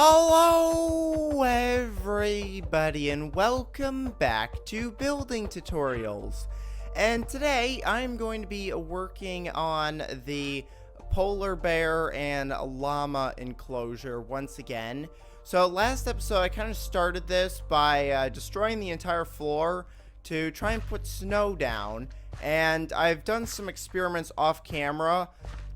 Hello everybody and welcome back to Building Tutorials. And today I'm going to be working on the polar bear and llama enclosure once again. So last episode I kind of started this by destroying the entire floor to try and put snow down, and I've done some experiments off camera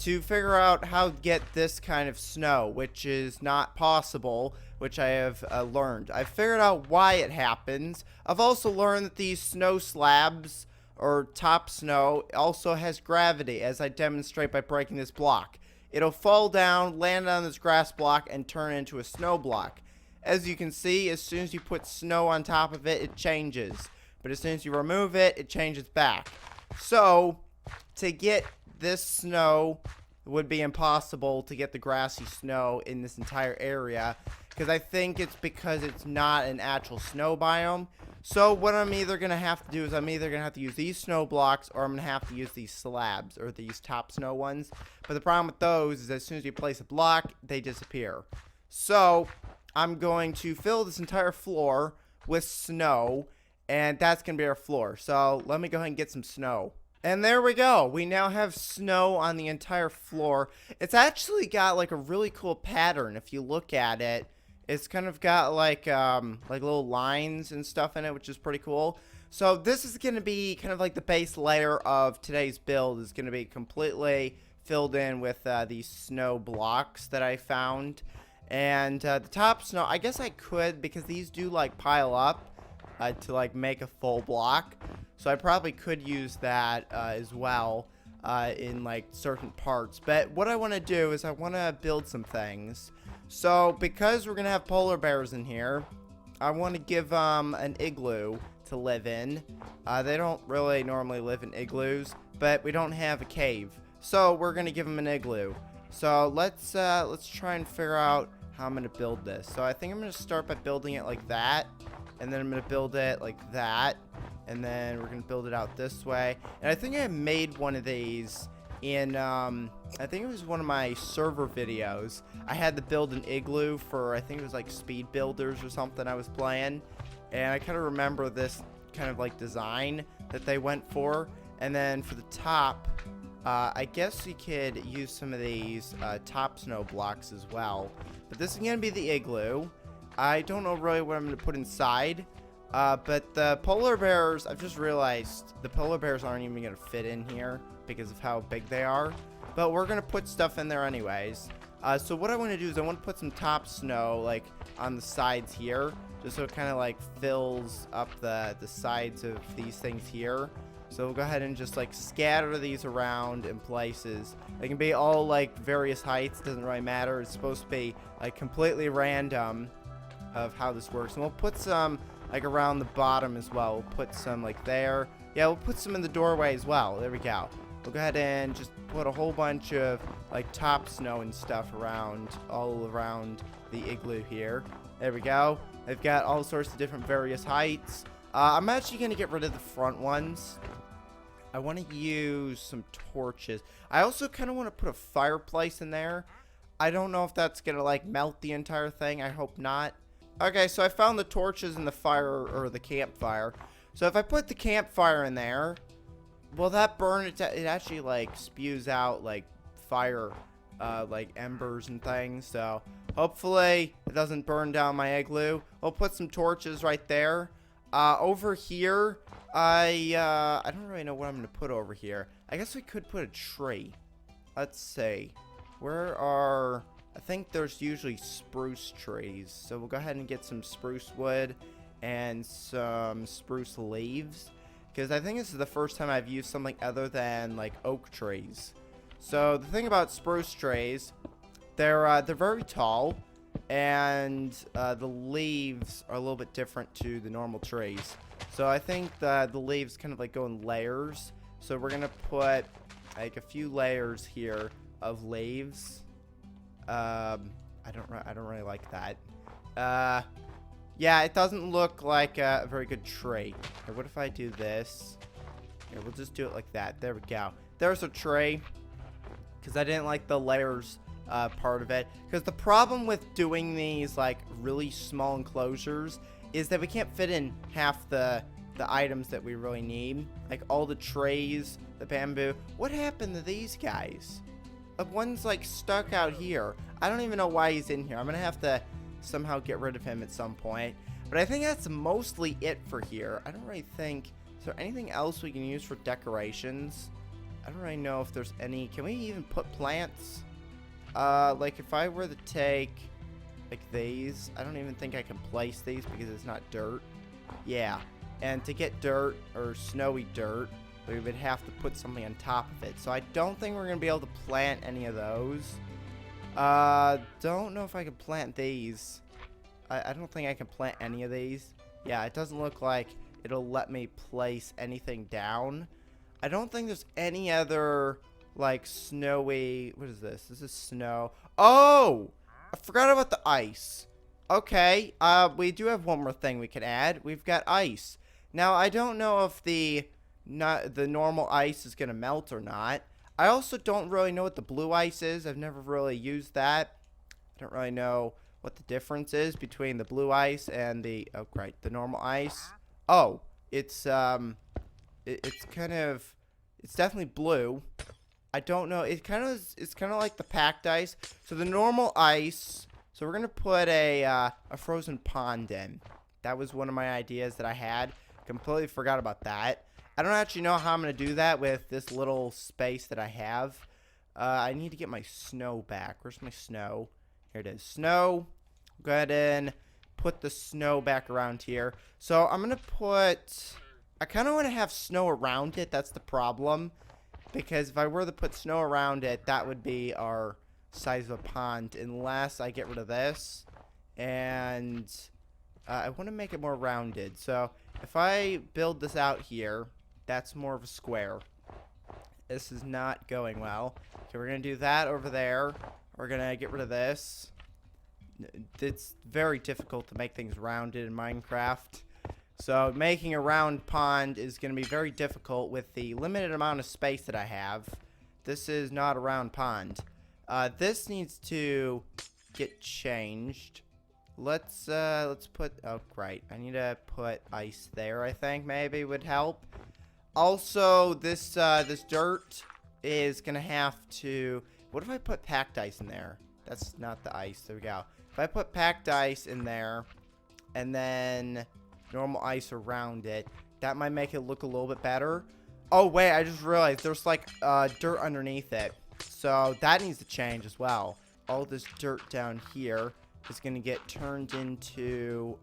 to figure out how to get this kind of snow, which is not possible, which I have learned. I've figured out why it happens. I've also learned that these snow slabs, or top snow, also has gravity, as I demonstrate by breaking this block. It'll fall down, land on this grass block, and turn into a snow block. As you can see, as soon as you put snow on top of it, it changes. But as soon as you remove it, it changes back. So, to get this snow, it would be impossible to get the grassy snow in this entire area, because I think it's because it's not an actual snow biome. So what I'm either going to have to do is I'm either going to have to use these snow blocks, or I'm going to have to use these slabs, or these top snow ones. But the problem with those is as soon as you place a block, they disappear. So I'm going to fill this entire floor with snow, and that's going to be our floor. So let me go ahead and get some snow. And there we go. We now have snow on the entire floor. It's actually got like a really cool pattern. If you look at it, it's kind of got like little lines and stuff in it, which is pretty cool. So this is going to be kind of like the base layer of today's build. Is going to be completely filled in with these snow blocks that I found. And the top snow, I guess I could, because these do like pile up to like make a full block. So I probably could use that as well in like certain parts. But what I want to do is I want to build some things. So because we're going to have polar bears in here, I want to give them an igloo to live in. They don't really normally live in igloos, but we don't have a cave. So we're going to give them an igloo. So let's try and figure out how I'm going to build this. So I think I'm going to start by building it like that. And then I'm going to build it like that. And then we're going to build it out this way. And I think I made one of these in, I think it was one of my server videos. I had to build an igloo for, I think it was like Speed Builders or something I was playing. And I kind of remember this kind of like design that they went for. And then for the top, I guess you could use some of these top snow blocks as well. But this is going to be the igloo. I don't know really what I'm going to put inside. But the polar bears, I've just realized the polar bears aren't even going to fit in here because of how big they are. But we're going to put stuff in there anyways. So what I want to do is I want to put some top snow like on the sides here. Just so it kind of like fills up the sides of these things here. So we'll go ahead and just like scatter these around in places. They can be all like various heights. Doesn't really matter. It's supposed to be like completely random of how this works. And we'll put some like around the bottom as well. We'll put some like there. Yeah, we'll put some in the doorway as well. There we go. We'll go ahead and just put a whole bunch of like top snow and stuff around, all around the igloo here. There we go. They've got all sorts of different various heights. I'm actually going to get rid of the front ones. I want to use some torches. I also kind of want to put a fireplace in there. I don't know if that's going to like melt the entire thing. I hope not. Okay, so I found the torches in the fire, or the campfire. So if I put the campfire in there, will that burn? It actually like spews out like fire, like embers and things. So hopefully it doesn't burn down my igloo. We'll put some torches right there. Over here, I don't really know what I'm gonna put over here. I guess we could put a tree. Let's see. Where are... I think there's usually spruce trees. So we'll go ahead and get some spruce wood and some spruce leaves. Because I think this is the first time I've used something other than like oak trees. So the thing about spruce trees, they're very tall. And the leaves are a little bit different to the normal trees. So I think the leaves kind of like go in layers. So we're going to put like a few layers here of leaves. I don't really like that. Yeah, it doesn't look like a very good tree. Okay, what if I do this? Here, we'll just do it like that. There we go. There's a tree. Because I didn't like the layers part of it. Because the problem with doing these, like, really small enclosures is that we can't fit in half the items that we really need. Like, all the trays, the bamboo. What happened to these guys? One's, like, stuck out here. I don't even know why he's in here. I'm going to have to somehow get rid of him at some point. But I think that's mostly it for here. I don't really think... Is there anything else we can use for decorations? I don't really know if there's any... Can we even put plants? Like, if I were to take, like, these... I don't even think I can place these because it's not dirt. Yeah. And to get dirt, or snowy dirt, we would have to put something on top of it. So I don't think we're going to be able to plant any of those. Don't know if I can plant these. I don't think I can plant any of these. Yeah, it doesn't look like it'll let me place anything down. I don't think there's any other, like, snowy... What is this? This is snow. Oh! I forgot about the ice. Okay, we do have one more thing we can add. We've got ice. Now, I don't know if the normal ice is going to melt or not. I also don't really know what the blue ice is. I've never really used that. I don't really know what the difference is between the blue ice and the... Oh, great. The normal ice. Oh, it's kind of... It's definitely blue. I don't know. It's kind of like the packed ice. So the normal ice... So we're going to put a frozen pond in. That was one of my ideas that I had. Completely forgot about that. I don't actually know how I'm going to do that with this little space that I have. I need to get my snow back. Where's my snow? Here it is. Snow. Go ahead and put the snow back around here. So I'm going to put... I kind of want to have snow around it. That's the problem. Because if I were to put snow around it, that would be our size of a pond. Unless I get rid of this. And I want to make it more rounded. So if I build this out here, that's more of a square. This is not going well. Okay, we're going to do that over there. We're going to get rid of this. It's very difficult to make things rounded in Minecraft. So making a round pond is going to be very difficult with the limited amount of space that I have. This is not a round pond. This needs to get changed. Let's put... Oh, great. I need to put ice there, I think, maybe would help. Also, this dirt is going to have to... What if I put packed ice in there? That's not the ice. There we go. If I put packed ice in there, and then normal ice around it, that might make it look a little bit better. Oh, wait, I just realized there's, like, dirt underneath it. So that needs to change as well. All this dirt down here is going to get turned into,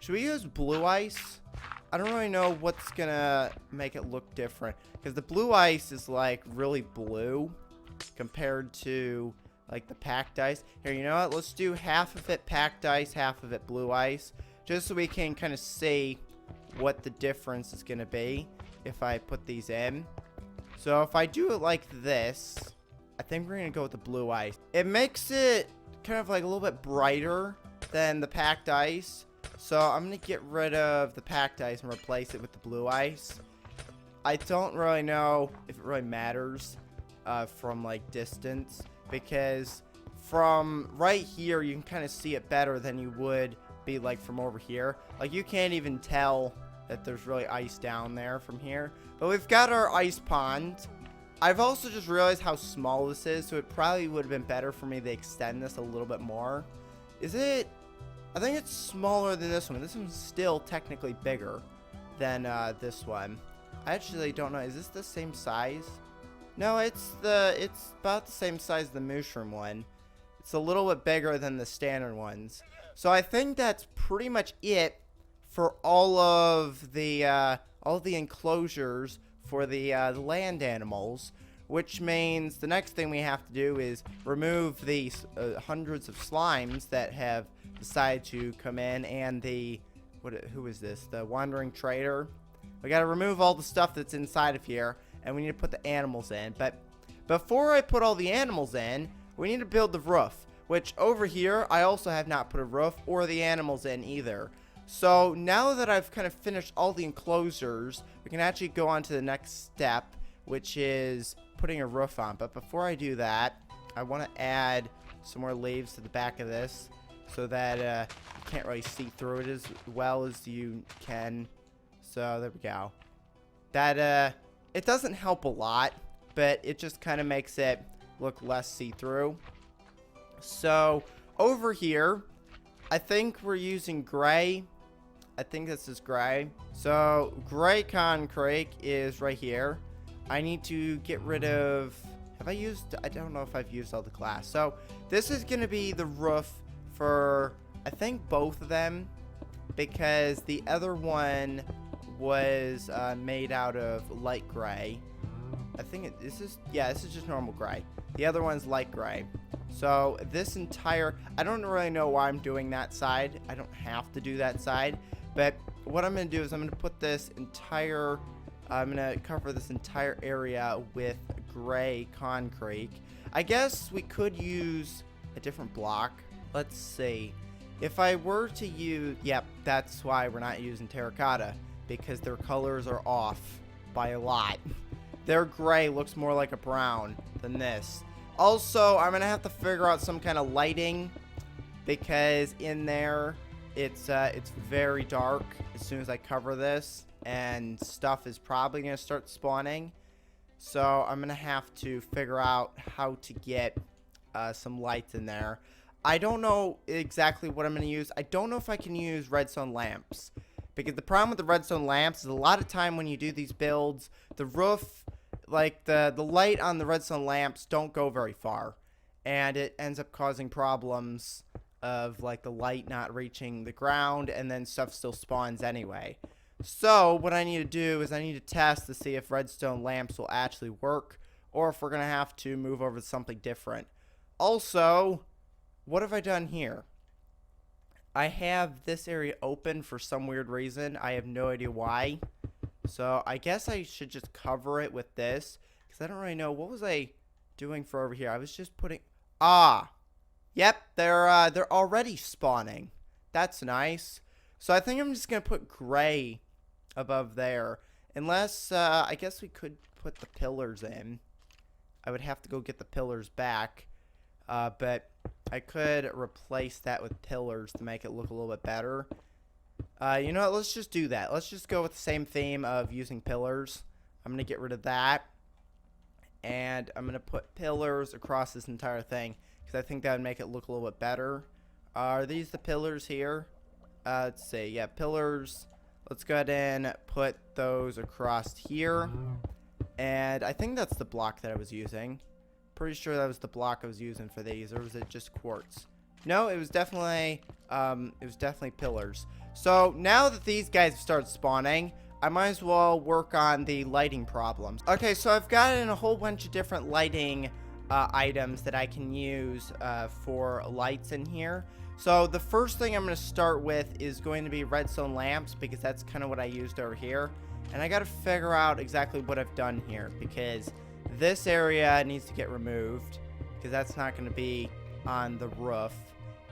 should we use blue ice? I don't really know what's going to make it look different. Because the blue ice is, like, really blue compared to, like, the packed ice. Here, you know what? Let's do half of it packed ice, half of it blue ice. Just so we can kind of see what the difference is going to be if I put these in. So if I do it like this, I think we're going to go with the blue ice. It makes it kind of like a little bit brighter than the packed ice. So I'm going to get rid of the packed ice and replace it with the blue ice. I don't really know if it really matters from like distance, because from right here you can kind of see it better than you would be like from over here. Like you can't even tell that there's really ice down there from here. But we've got our ice pond. I've also just realized how small this is, so it probably would have been better for me to extend this a little bit more. Is it? I think it's smaller than this one. This one's still technically bigger than this one. I actually don't know. Is this the same size? No, it's about the same size as the mushroom one. It's a little bit bigger than the standard ones. So I think that's pretty much it for all of the enclosures for the land animals, which means the next thing we have to do is remove these hundreds of slimes that have decided to come in, and who is this? The wandering trader. We got to remove all the stuff that's inside of here, and we need to put the animals in. But before I put all the animals in, we need to build the roof, which over here I also have not put a roof or the animals in either. So now that I've kind of finished all the enclosures, we can actually go on to the next step, which is putting a roof on. But before I do that, I want to add some more leaves to the back of this so that you can't really see through it as well as you can. So there we go. That it doesn't help a lot, but it just kind of makes it look less see-through. So over here, I think we're using gray. I think this is gray. So gray concrete is right here. I need to get rid of, I don't know if I've used all the glass. So this is going to be the roof for, I think, both of them, because the other one was made out of light gray. I think this is just normal gray. The other one's light gray. So this entire, I don't really know why I'm doing that side. I don't have to do that side. But what I'm going to do is I'm going to put this entire, I'm going to cover this entire area with gray concrete. I guess we could use a different block. Let's see. If I were to use, yep, that's why we're not using terracotta, because their colors are off by a lot. Their gray looks more like a brown than this. Also, I'm going to have to figure out some kind of lighting, because in there, it's very dark as soon as I cover this, and stuff is probably going to start spawning. So I'm going to have to figure out how to get some lights in there. I don't know exactly what I'm going to use. I don't know if I can use redstone lamps, because the problem with the redstone lamps is a lot of time when you do these builds, the roof, like the light on the redstone lamps don't go very far, and it ends up causing problems of like the light not reaching the ground, and then stuff still spawns anyway. So what I need to do is I need to test to see if redstone lamps will actually work, or if we're going to have to move over to something different. Also, what have I done here? I have this area open for some weird reason. I have no idea why. So I guess I should just cover it with this, because I don't really know. What was I doing for over here? I was just putting, yep, they're already spawning. That's nice. So I think I'm just going to put gray above there. Unless, I guess we could put the pillars in. I would have to go get the pillars back. But I could replace that with pillars to make it look a little bit better. You know what? Let's just do that. Let's just go with the same theme of using pillars. I'm going to get rid of that. And I'm going to put pillars across this entire thing, because I think that would make it look a little bit better. Are these the pillars here? Let's see. Yeah, pillars. Let's go ahead and put those across here. And I think that's the block that I was using. Pretty sure that was the block I was using for these. Or was it just quartz? No, it was definitely pillars. So now that these guys have started spawning, I might as well work on the lighting problems. Okay, so I've gotten a whole bunch of different lighting items that I can use for lights in here. So the first thing I'm going to start with is going to be redstone lamps, because that's kind of what I used over here. And I got to figure out exactly what I've done here, because this area needs to get removed, because that's not going to be on the roof.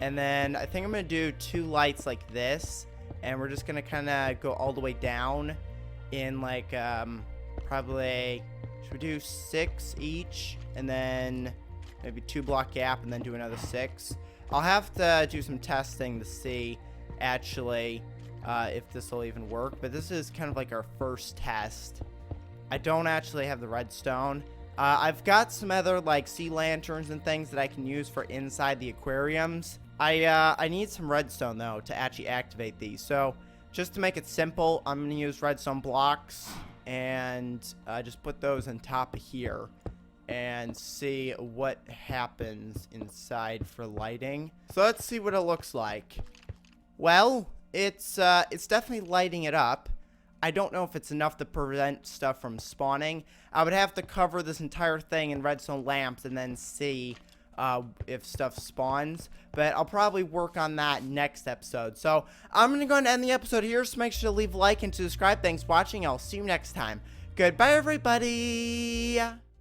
And then I think I'm going to do 2 lights like this, and we're just going to kind of go all the way down in like probably, should we do 6 each, and then maybe 2 block gap, and then do another 6. I'll have to do some testing to see actually if this will even work, but this is kind of like our first test. I don't actually have the redstone. I've got some other like sea lanterns and things that I can use for inside the aquariums. I need some redstone though to actually activate these. So just to make it simple, I'm gonna use redstone blocks and just put those on top of here and see what happens inside for lighting. So let's see what it looks like. Well, it's definitely lighting it up. I don't know if it's enough to prevent stuff from spawning. I would have to cover this entire thing in redstone lamps and then see if stuff spawns. But I'll probably work on that next episode. So I'm going to go ahead and end the episode here. So make sure to leave a like and subscribe. Thanks for watching. I'll see you next time. Goodbye, everybody.